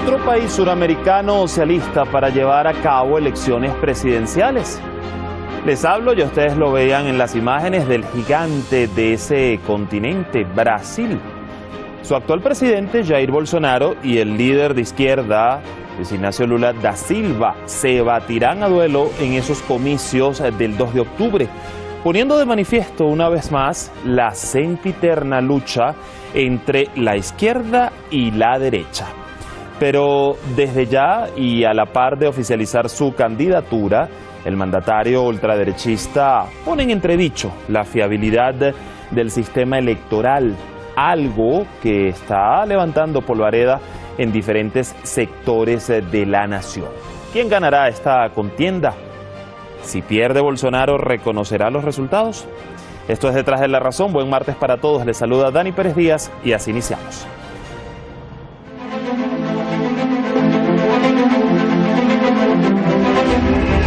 Otro país suramericano se alista para llevar a cabo elecciones presidenciales. Les hablo, y ustedes lo veían en las imágenes, del gigante de ese continente, Brasil. Su actual presidente, Jair Bolsonaro, y el líder de izquierda, Luis Ignacio Lula da Silva, se batirán a duelo en esos comicios del 2 de octubre, poniendo de manifiesto una vez más la sempiterna lucha entre la izquierda y la derecha. Pero desde ya, y a la par de oficializar su candidatura, el mandatario ultraderechista pone en entredicho la fiabilidad del sistema electoral, algo que está levantando polvareda en diferentes sectores de la nación. ¿Quién ganará esta contienda? Si pierde Bolsonaro, ¿reconocerá los resultados? Esto es Detrás de la Razón. Buen martes para todos. Les saluda Dani Pérez Díaz y así iniciamos.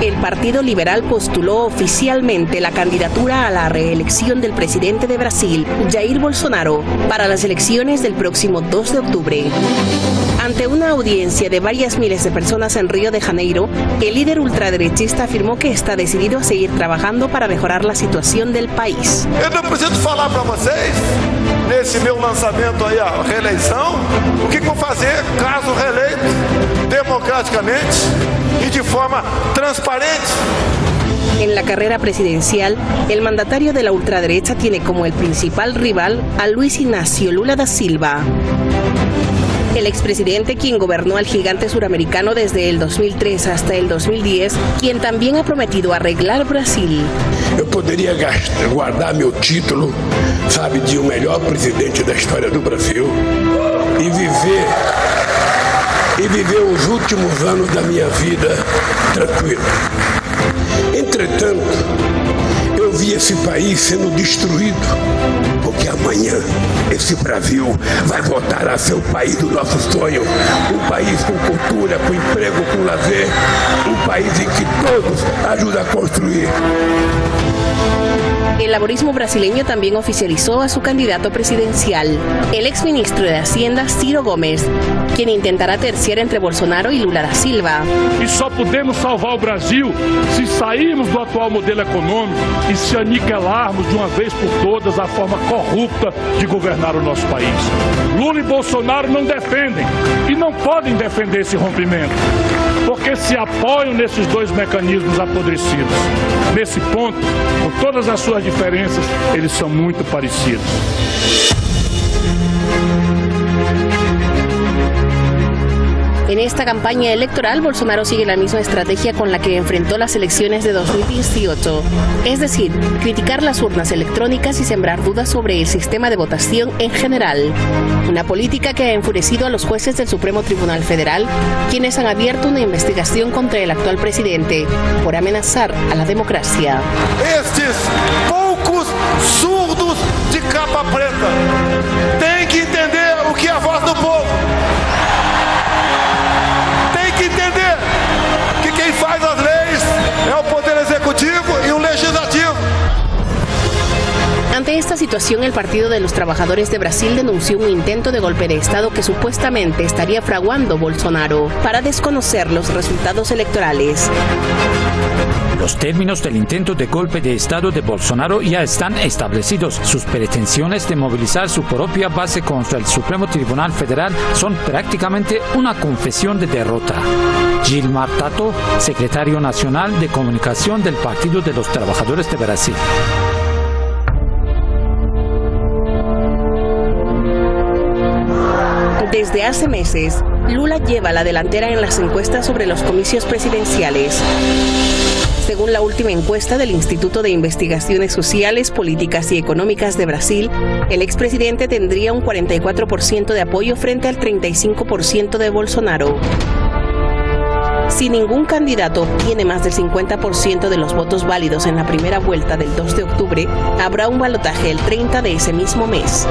El Partido Liberal postuló oficialmente la candidatura a la reelección del presidente de Brasil, Jair Bolsonaro, para las elecciones del próximo 2 de octubre. Ante una audiencia de varias miles de personas en Río de Janeiro, el líder ultraderechista afirmó que está decidido a seguir trabajando para mejorar la situación del país. Eu não preciso falar para vocês, nesse meu lançamento aí, a reeleição, o que vou fazer caso reeleito democraticamente y de forma transparente. En la carrera presidencial, el mandatario de la ultraderecha tiene como el principal rival a Luis Ignacio Lula da Silva. El expresidente, quien gobernó al gigante suramericano desde el 2003 hasta el 2010, quien también ha prometido arreglar Brasil. Eu poderia guardar meu título, sabe, de o melhor presidente da história do Brasil e viver os últimos anos da minha vida tranquilo. Entretanto, eu vi esse país sendo destruído, porque amanhã esse Brasil vai voltar a ser o país do nosso sonho, um país com cultura, com emprego, com lazer, um país em que todos ajudam a construir. El laborismo brasileño también oficializó a su candidato presidencial, el exministro de Hacienda, Ciro Gomes, quien intentará terciar entre Bolsonaro y Lula da Silva. E só podemos salvar o Brasil se sairmos do atual modelo econômico e se aniquilarmos de uma vez por todas a forma corrupta de governar o nosso país. Lula e Bolsonaro não defendem e não podem defender esse rompimento, porque se apoiam nesses dois mecanismos apodrecidos. Nesse ponto, com todas as suas diferenças, eles são muito parecidos. En esta campaña electoral, Bolsonaro sigue la misma estrategia con la que enfrentó las elecciones de 2018, es decir, criticar las urnas electrónicas y sembrar dudas sobre el sistema de votación en general. Una política que ha enfurecido a los jueces del Supremo Tribunal Federal, quienes han abierto una investigación contra el actual presidente por amenazar a la democracia. Estes poucos surdos de capa preta têm que entender o que é a voz do povo. Que entender que quem faz as leis é o Poder Executivo y un Legislativo. Ante esta situación, el Partido de los Trabajadores de Brasil denunció un intento de golpe de Estado que supuestamente estaría fraguando Bolsonaro para desconocer los resultados electorales. Los términos del intento de golpe de Estado de Bolsonaro ya están establecidos. Sus pretensiones de movilizar su propia base contra el Supremo Tribunal Federal son prácticamente una confesión de derrota. Gilmar Tato, secretario nacional de comunicación del Partido de los Trabajadores de Brasil. Desde hace meses, Lula lleva la delantera en las encuestas sobre los comicios presidenciales. Según la última encuesta del Instituto de Investigaciones Sociales, Políticas y Económicas de Brasil, el expresidente tendría un 44% de apoyo frente al 35% de Bolsonaro. Si ningún candidato obtiene más del 50% de los votos válidos en la primera vuelta del 2 de octubre, habrá un balotaje el 30 de ese mismo mes.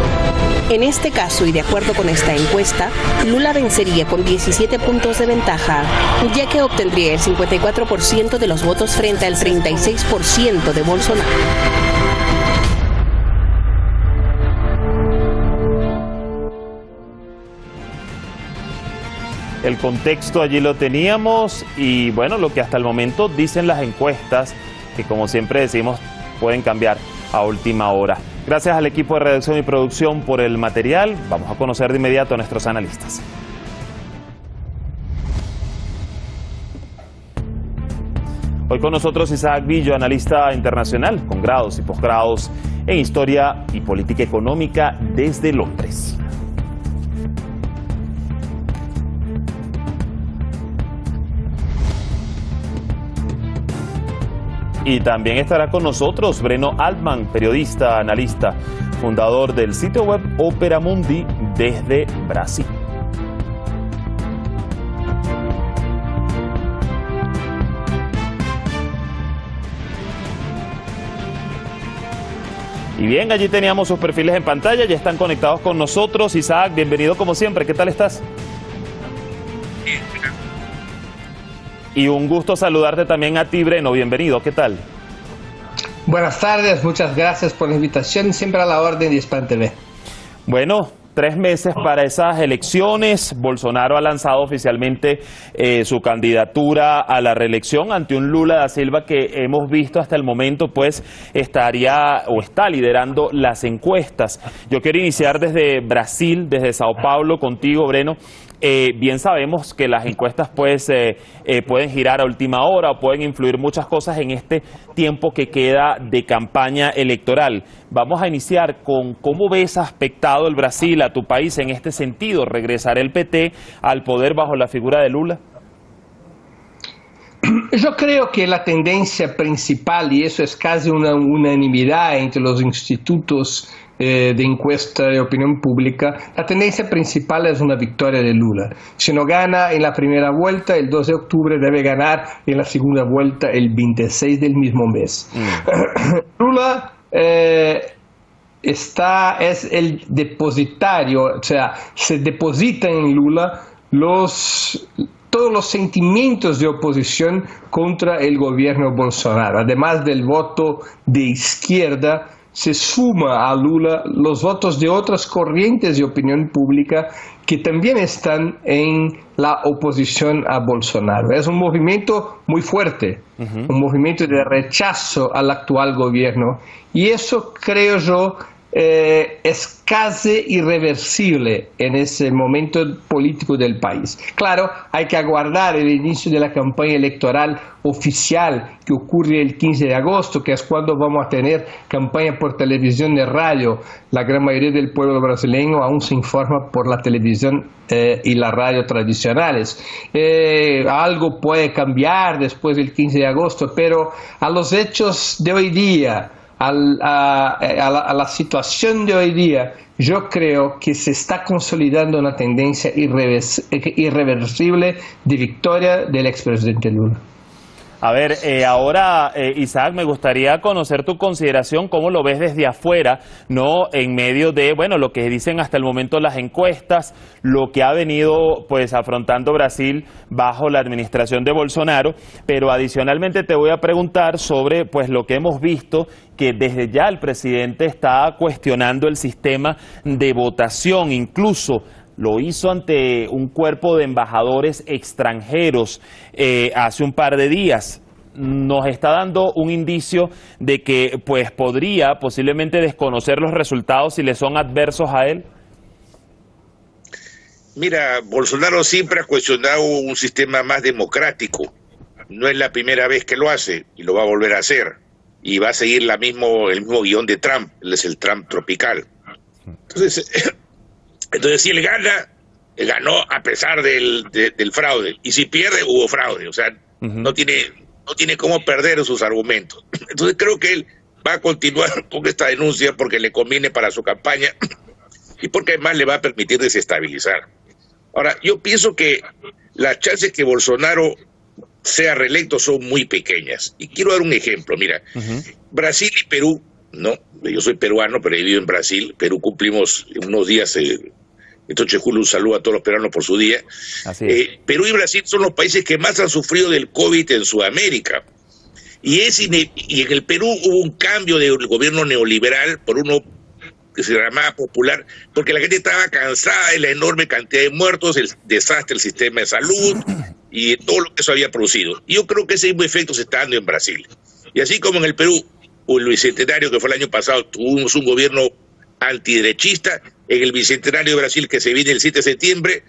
En este caso, y de acuerdo con esta encuesta, Lula vencería con 17 puntos de ventaja, ya que obtendría el 54% de los votos frente al 36% de Bolsonaro. El contexto allí lo teníamos y bueno, lo que hasta el momento dicen las encuestas, que como siempre decimos, pueden cambiar a última hora. Gracias al equipo de redacción y producción por el material. Vamos a conocer de inmediato a nuestros analistas. Hoy con nosotros Isaac Villo, analista internacional con grados y posgrados en Historia y Política Económica desde Londres. Y también estará con nosotros Breno Altman, periodista, analista, fundador del sitio web Opera Mundi desde Brasil. Y bien, allí teníamos sus perfiles en pantalla, ya están conectados con nosotros. Isaac, bienvenido como siempre, ¿qué tal estás? Y un gusto saludarte también a ti, Breno, bienvenido, ¿qué tal? Buenas tardes, muchas gracias por la invitación, siempre a la orden de Hispan TV. Bueno, 3 meses para esas elecciones. Bolsonaro ha lanzado oficialmente su candidatura a la reelección ante un Lula da Silva que hemos visto hasta el momento pues estaría o está liderando las encuestas. Yo quiero iniciar desde Brasil, desde Sao Paulo, contigo, Breno. Bien sabemos que las encuestas pues pueden girar a última hora o pueden influir muchas cosas en este tiempo que queda de campaña electoral. Vamos a iniciar con cómo ves aspectado el Brasil, a tu país en este sentido. ¿Regresará el PT al poder bajo la figura de Lula? Yo creo que la tendencia principal, y eso es casi una unanimidad entre los institutos de encuesta de opinión pública, la tendencia principal es una victoria de Lula. Si no gana en la primera vuelta, el 2 de octubre debe ganar en la segunda vuelta el 26 del mismo mes. Lula es el depositario, o sea, se depositan en Lula todos los sentimientos de oposición contra el gobierno Bolsonaro. Además del voto de izquierda, se suma a Lula los votos de otras corrientes de opinión pública que también están en la oposición a Bolsonaro. Es un movimiento muy fuerte, un movimiento de rechazo al actual gobierno, y eso creo yo es casi irreversible en ese momento político del país. Claro, hay que aguardar el inicio de la campaña electoral oficial que ocurre el 15 de agosto, que es cuando vamos a tener campaña por televisión y radio. La gran mayoría del pueblo brasileño aún se informa por la televisión y la radio tradicionales. Algo puede cambiar después del 15 de agosto, pero a los hechos de hoy día, a la situación de hoy día, yo creo que se está consolidando una tendencia irreversible de victoria del expresidente Lula. A ver, ahora, Isaac, me gustaría conocer tu consideración, cómo lo ves desde afuera, ¿no? En medio de, bueno, lo que dicen hasta el momento las encuestas, lo que ha venido, pues, afrontando Brasil bajo la administración de Bolsonaro, pero adicionalmente te voy a preguntar sobre, pues, lo que hemos visto, que desde ya el presidente está cuestionando el sistema de votación, incluso lo hizo ante un cuerpo de embajadores extranjeros hace un par de días. Nos está dando un indicio de que pues podría posiblemente desconocer los resultados si le son adversos a él. Mira, Bolsonaro siempre ha cuestionado un sistema más democrático. No es la primera vez que lo hace y lo va a volver a hacer. Y va a seguir el mismo guión de Trump, él es el Trump tropical. Entonces, si él gana, ganó a pesar del fraude. Y si pierde, hubo fraude. O sea, no tiene cómo perder sus argumentos. Entonces, creo que él va a continuar con esta denuncia porque le conviene para su campaña y porque además le va a permitir desestabilizar. Ahora, yo pienso que las chances que Bolsonaro sea reelecto son muy pequeñas. Y quiero dar un ejemplo. Mira, Brasil y Perú, no, yo soy peruano, pero he vivido en Brasil. Perú cumplimos unos días, entonces Julio, un saludo a todos los peruanos por su día. Perú y Brasil son los países que más han sufrido del COVID en Sudamérica. Y en el Perú hubo un cambio del gobierno neoliberal por uno que se llamaba popular, porque la gente estaba cansada de la enorme cantidad de muertos, el desastre del sistema de salud y todo lo que eso había producido. Y yo creo que ese mismo efecto se está dando en Brasil. Y así como en el Perú, el bicentenario que fue el año pasado, tuvimos un gobierno antiderechista, en el bicentenario de Brasil que se viene el 7 de septiembre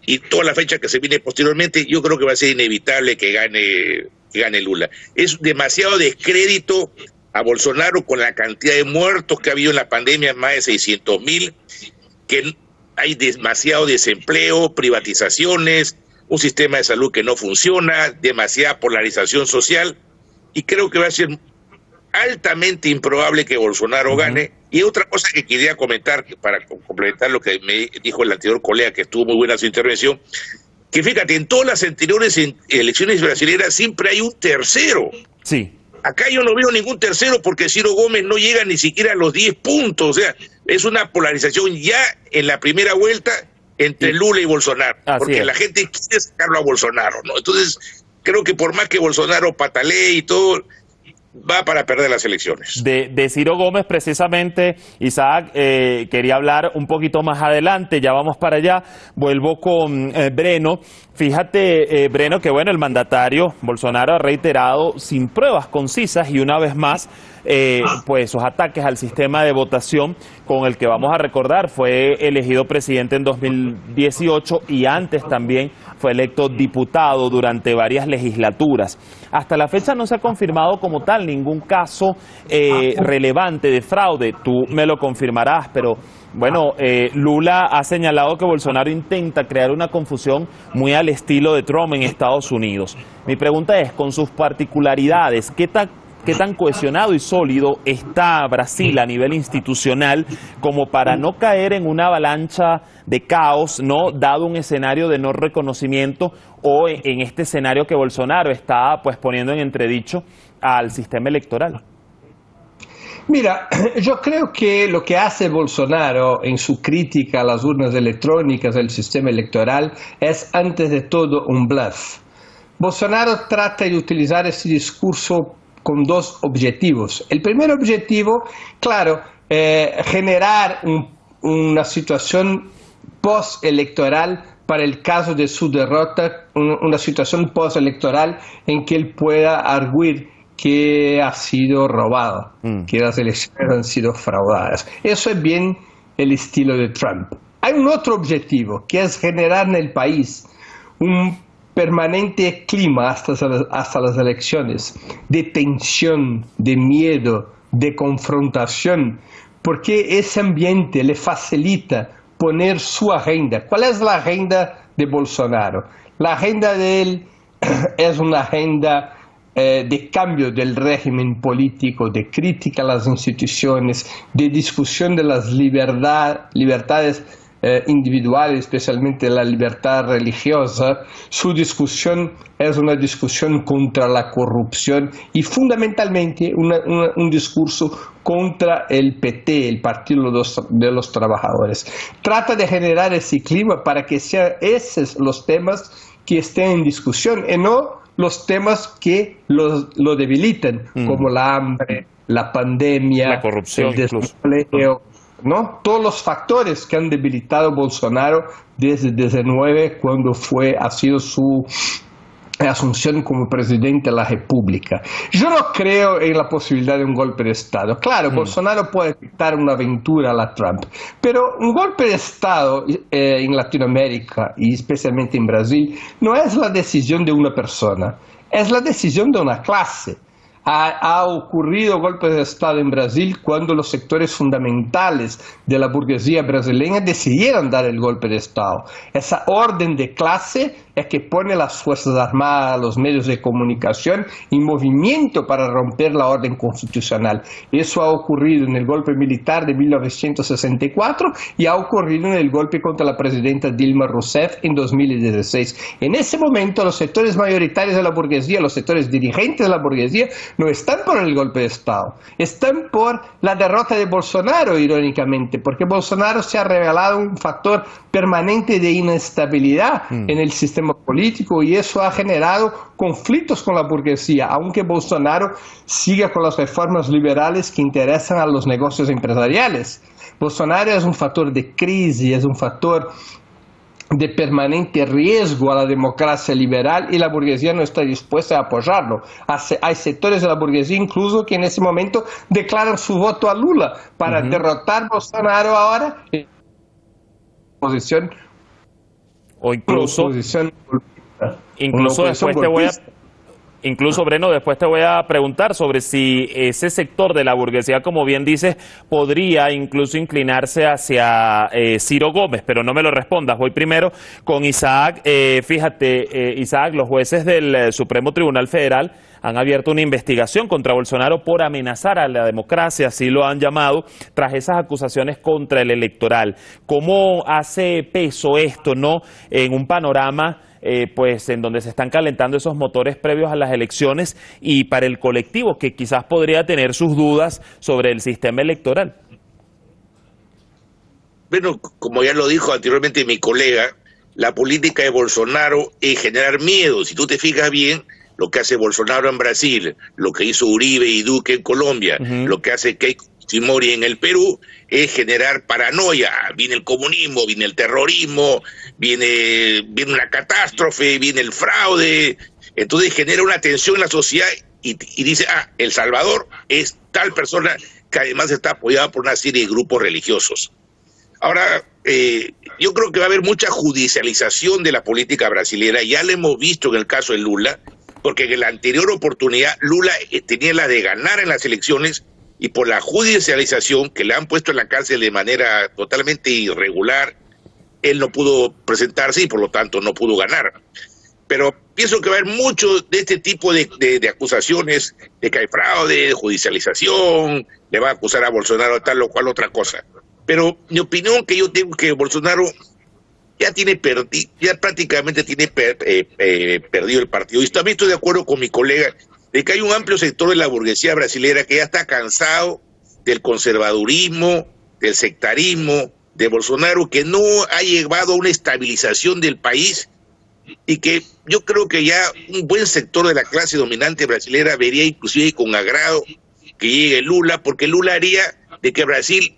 y toda la fecha que se viene posteriormente, yo creo que va a ser inevitable que gane Lula. Es demasiado descrédito a Bolsonaro con la cantidad de muertos que ha habido en la pandemia, más de 600.000, que hay demasiado desempleo, privatizaciones, un sistema de salud que no funciona, demasiada polarización social, y creo que va a ser altamente improbable que Bolsonaro gane. Y otra cosa que quería comentar, para complementar lo que me dijo el anterior colega, que estuvo muy buena su intervención, que fíjate, en todas las anteriores elecciones brasileñas siempre hay un tercero. Sí. Acá yo no veo ningún tercero porque Ciro Gómez no llega ni siquiera a los 10 puntos. O sea, es una polarización ya en la primera vuelta entre Lula y Bolsonaro. Porque la gente quiere sacarlo a Bolsonaro, ¿no? Entonces, creo que por más que Bolsonaro patalee y todo, va para perder las elecciones. De Ciro Gómez, precisamente, Isaac, quería hablar un poquito más adelante, ya vamos para allá. Vuelvo con Breno. Fíjate, Breno, que bueno, el mandatario Bolsonaro ha reiterado sin pruebas concisas y una vez más pues sus ataques al sistema de votación con el que vamos a recordar fue elegido presidente en 2018 y antes también fue electo diputado durante varias legislaturas. Hasta la fecha no se ha confirmado como tal ningún caso relevante de fraude, tú me lo confirmarás, pero bueno, Lula ha señalado que Bolsonaro intenta crear una confusión muy al estilo de Trump en Estados Unidos. Mi pregunta es, con sus particularidades, ¿qué tan cohesionado y sólido está Brasil a nivel institucional como para no caer en una avalancha de caos, no dado un escenario de no reconocimiento o en este escenario que Bolsonaro está pues poniendo en entredicho al sistema electoral? Mira, yo creo que lo que hace Bolsonaro en su crítica a las urnas electrónicas del sistema electoral es antes de todo un bluff. Bolsonaro trata de utilizar ese discurso con dos objetivos. El primer objetivo, claro, generar una situación postelectoral para el caso de su derrota, una situación postelectoral en que él pueda arguir que ha sido robado, que las elecciones han sido fraudadas. Eso es bien el estilo de Trump. Hay un otro objetivo, que es generar en el país un permanente clima hasta las elecciones, de tensión, de miedo, de confrontación, porque ese ambiente le facilita poner su agenda. ¿Cuál es la agenda de Bolsonaro? La agenda de él es una agenda de cambio del régimen político, de crítica a las instituciones, de discusión de las libertades individuales, especialmente la libertad religiosa. Su discusión es una discusión contra la corrupción y fundamentalmente un discurso contra el PT, el Partido de los Trabajadores. Trata de generar ese clima para que sean esos los temas que estén en discusión y no los temas que lo debilitan, como la hambre, la pandemia, la corrupción, el desempleo, ¿no? Todos los factores que han debilitado a Bolsonaro desde 2019, cuando ha sido su asunción como presidente de la República. Yo no creo en la posibilidad de un golpe de Estado. Claro, Bolsonaro puede dictar una aventura a la Trump, pero un golpe de Estado en Latinoamérica y especialmente en Brasil no es la decisión de una persona, es la decisión de una clase. Ha ocurrido golpes de Estado en Brasil cuando los sectores fundamentales de la burguesía brasileña decidieron dar el golpe de Estado. Esa orden de clase es que pone las Fuerzas Armadas, los medios de comunicación en movimiento para romper la orden constitucional. Eso ha ocurrido en el golpe militar de 1964 y ha ocurrido en el golpe contra la presidenta Dilma Rousseff en 2016. En ese momento los sectores mayoritarios de la burguesía, los sectores dirigentes de la burguesía, no están por el golpe de Estado, están por la derrota de Bolsonaro, irónicamente, porque Bolsonaro se ha revelado un factor permanente de inestabilidad en el sistema sistema político y eso ha generado conflictos con la burguesía, aunque Bolsonaro siga con las reformas liberales que interesan a los negocios empresariales. Bolsonaro es un factor de crisis, es un factor de permanente riesgo a la democracia liberal y la burguesía no está dispuesta a apoyarlo. Hay sectores de la burguesía incluso que en ese momento declaran su voto a Lula para derrotar a Bolsonaro ahora en posición o incluso Incluso, Breno, después te voy a preguntar sobre si ese sector de la burguesía, como bien dices, podría incluso inclinarse hacia Ciro Gómez, pero no me lo respondas. Voy primero con Isaac. Fíjate, Isaac, los jueces del Supremo Tribunal Federal han abierto una investigación contra Bolsonaro por amenazar a la democracia, así lo han llamado, tras esas acusaciones contra el electoral. ¿Cómo hace peso esto, no, en un panorama pues en donde se están calentando esos motores previos a las elecciones y para el colectivo que quizás podría tener sus dudas sobre el sistema electoral? Bueno, como ya lo dijo anteriormente mi colega, la política de Bolsonaro es generar miedo. Si tú te fijas bien, lo que hace Bolsonaro en Brasil, lo que hizo Uribe y Duque en Colombia, lo que hace Keiko Fujimori en el Perú, es generar paranoia. Viene el comunismo, viene el terrorismo, viene una catástrofe, viene el fraude. Entonces genera una tensión en la sociedad y dice, El Salvador es tal persona que además está apoyada por una serie de grupos religiosos. Ahora, yo creo que va a haber mucha judicialización de la política brasilera. Ya lo hemos visto en el caso de Lula, porque en la anterior oportunidad Lula tenía la de ganar en las elecciones y por la judicialización que le han puesto en la cárcel de manera totalmente irregular, él no pudo presentarse y por lo tanto no pudo ganar. Pero pienso que va a haber mucho de este tipo de acusaciones de que hay fraude, de judicialización, le va a acusar a Bolsonaro tal o cual otra cosa. Pero mi opinión que yo tengo que Bolsonaro ya prácticamente tiene perdido el partido. Y también estoy de acuerdo con mi colega de que hay un amplio sector de la burguesía brasilera que ya está cansado del conservadurismo, del sectarismo de Bolsonaro, que no ha llevado a una estabilización del país y que yo creo que ya un buen sector de la clase dominante brasilera vería inclusive con agrado que llegue Lula, porque Lula haría de que Brasil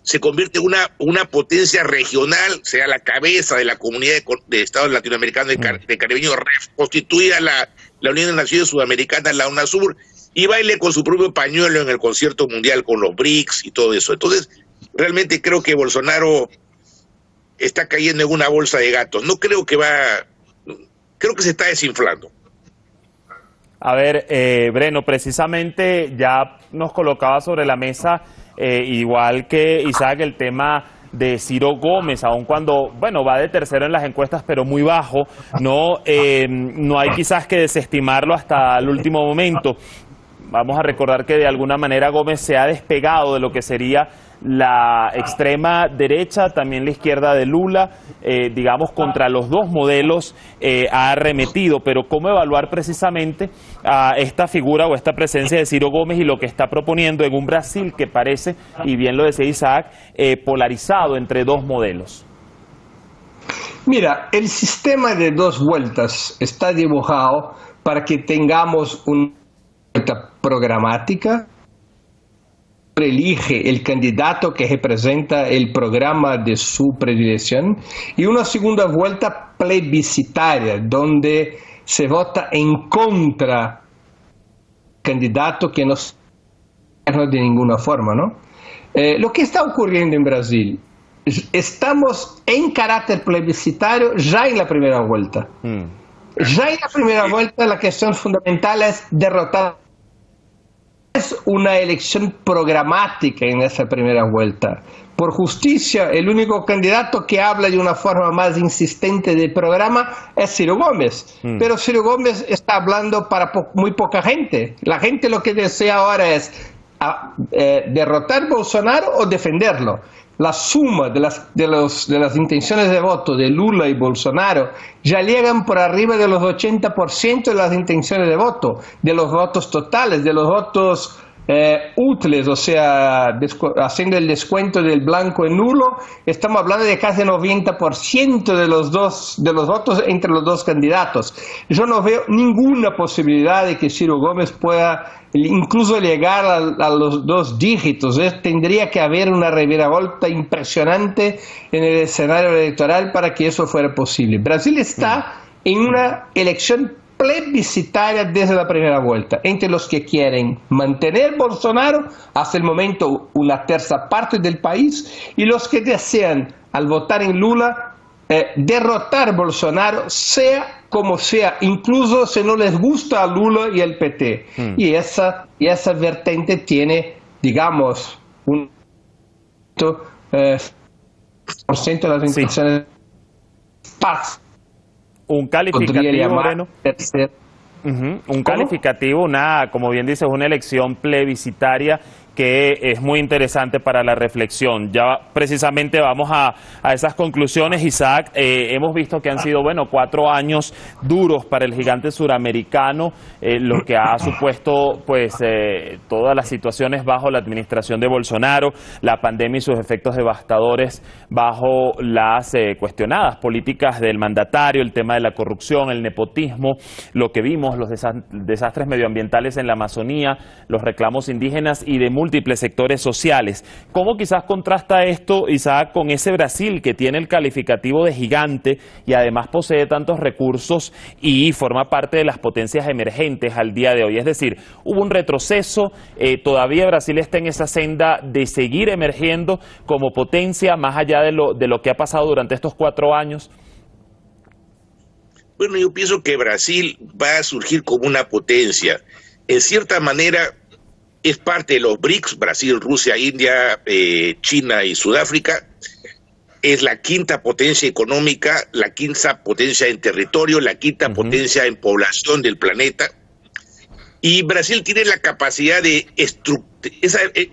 se convierte en una potencia regional, sea la cabeza de la comunidad de estados latinoamericanos de caribeños, constituida la Unión de Naciones Sudamericanas, la UNASUR, y baile con su propio pañuelo en el concierto mundial con los BRICS y todo eso. Entonces, realmente creo que Bolsonaro está cayendo en una bolsa de gatos. No creo que creo que se está desinflando. A ver, Breno, precisamente ya nos colocaba sobre la mesa, igual que Isaac, el tema de Ciro Gómez, aun cuando, bueno, va de tercero en las encuestas, pero muy bajo, no hay quizás que desestimarlo hasta el último momento. Vamos a recordar que de alguna manera Gómez se ha despegado de lo que sería la extrema derecha, también la izquierda de Lula, digamos, contra los dos modelos ha arremetido, pero ¿cómo evaluar precisamente a esta figura o esta presencia de Ciro Gómez y lo que está proponiendo en un Brasil que parece, y bien lo decía Isaac, polarizado entre dos modelos? Mira, el sistema de dos vueltas está dibujado para que tengamos una vuelta programática, elige el candidato que representa el programa de su predilección, y una segunda vuelta plebiscitaria donde se vota en contra del candidato que no es de ninguna forma, ¿no? Lo que está ocurriendo en Brasil, estamos en carácter plebiscitario ya en la primera vuelta. Ya en la primera vuelta la cuestión fundamental es derrotar. Es una elección programática en esa primera vuelta. Por justicia, el único candidato que habla de una forma más insistente del programa es Ciro Gómez. Pero Ciro Gómez está hablando para muy poca gente. La gente lo que desea ahora es derrotar a Bolsonaro o defenderlo. La suma de las intenciones de voto de Lula y Bolsonaro ya llegan por arriba de los 80% de las intenciones de voto, de los votos totales, de los votos útiles, o sea, haciendo el descuento del blanco y nulo, estamos hablando de casi 90% de los votos entre los dos candidatos. Yo no veo ninguna posibilidad de que Ciro Gómez pueda incluso llegar a los 2 dígitos. Tendría que haber una reviravolta impresionante en el escenario electoral para que eso fuera posible. Brasil está en una elección plebiscitaria desde la primera vuelta, entre los que quieren mantener Bolsonaro, hasta el momento una tercera parte del país, y los que desean, al votar en Lula, derrotar Bolsonaro, sea como sea, incluso si no les gusta a Lula y el PT. Y esa vertiente tiene, digamos, un % de las intenciones paz. Un calificativo, Moreno. Un calificativo, como bien dices, una elección plebiscitaria que es muy interesante para la reflexión. Ya precisamente vamos a esas conclusiones, Isaac. Hemos visto que han sido, 4 años duros para el gigante suramericano, lo que ha supuesto todas las situaciones bajo la administración de Bolsonaro, la pandemia y sus efectos devastadores bajo las cuestionadas políticas del mandatario, el tema de la corrupción, el nepotismo, lo que vimos, los desastres medioambientales en la Amazonía, los reclamos indígenas y de múltiples sectores sociales. ¿Cómo quizás contrasta esto, Isaac, con ese Brasil que tiene el calificativo de gigante y además posee tantos recursos y forma parte de las potencias emergentes al día de hoy? Es decir, hubo un retroceso, todavía Brasil está en esa senda de seguir emergiendo como potencia más allá de lo que ha pasado durante estos 4 años. Bueno, yo pienso que Brasil va a surgir como una potencia. En cierta manera, es parte de los BRICS, Brasil, Rusia, India, China y Sudáfrica. Es la 5ª potencia económica, la 5ª potencia en territorio, la 5ª potencia en población del planeta. Y Brasil tiene la capacidad de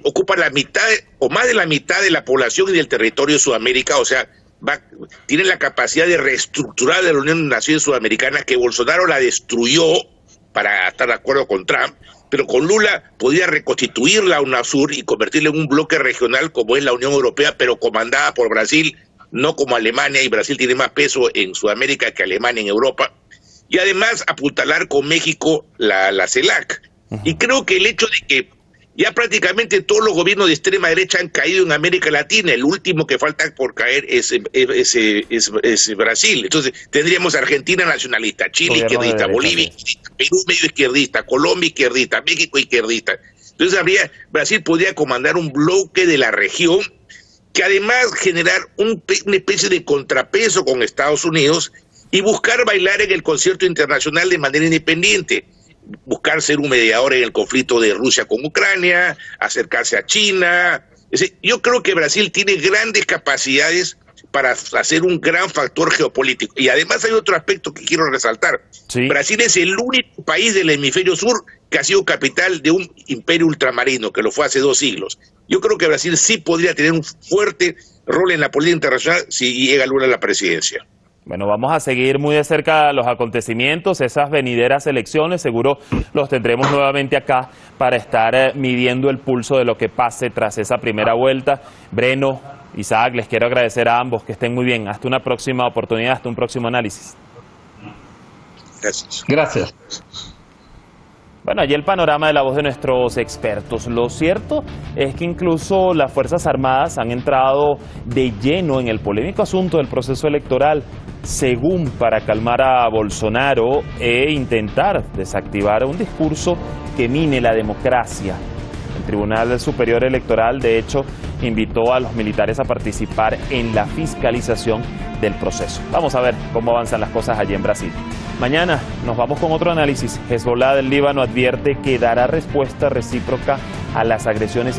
ocupa la mitad o más de la mitad de la población y del territorio de Sudamérica, o sea, tiene la capacidad de reestructurar de la Unión de Naciones Sudamericanas, que Bolsonaro la destruyó para estar de acuerdo con Trump, pero con Lula podía reconstituir la UNASUR y convertirla en un bloque regional como es la Unión Europea, pero comandada por Brasil, no como Alemania, y Brasil tiene más peso en Sudamérica que Alemania en Europa, y además apuntalar con México la CELAC. Y creo que el hecho de que ya prácticamente todos los gobiernos de extrema derecha han caído en América Latina, el último que falta por caer es Brasil. Entonces tendríamos Argentina nacionalista, Chile izquierdista, Bolivia izquierdista, Perú medio izquierdista, Colombia izquierdista, México izquierdista. Entonces Brasil podría comandar un bloque de la región que además generar una especie de contrapeso con Estados Unidos y buscar bailar en el concierto internacional de manera independiente. Buscar ser un mediador en el conflicto de Rusia con Ucrania, acercarse a China. Yo creo que Brasil tiene grandes capacidades para hacer un gran factor geopolítico. Y además hay otro aspecto que quiero resaltar. Sí. Brasil es el único país del hemisferio sur que ha sido capital de un imperio ultramarino, que lo fue hace 2 siglos. Yo creo que Brasil sí podría tener un fuerte rol en la política internacional si llega Lula a la presidencia. Bueno, vamos a seguir muy de cerca los acontecimientos, esas venideras elecciones, seguro los tendremos nuevamente acá para estar midiendo el pulso de lo que pase tras esa primera vuelta. Breno, Isaac, les quiero agradecer a ambos, que estén muy bien. Hasta una próxima oportunidad, hasta un próximo análisis. Gracias. Bueno, allí el panorama de la voz de nuestros expertos. Lo cierto es que incluso las Fuerzas Armadas han entrado de lleno en el polémico asunto del proceso electoral, según para calmar a Bolsonaro e intentar desactivar un discurso que mine la democracia. El Tribunal Superior Electoral, de hecho, invitó a los militares a participar en la fiscalización del proceso. Vamos a ver cómo avanzan las cosas allí en Brasil. Mañana nos vamos con otro análisis. Hezbollah del Líbano advierte que dará respuesta recíproca a las agresiones.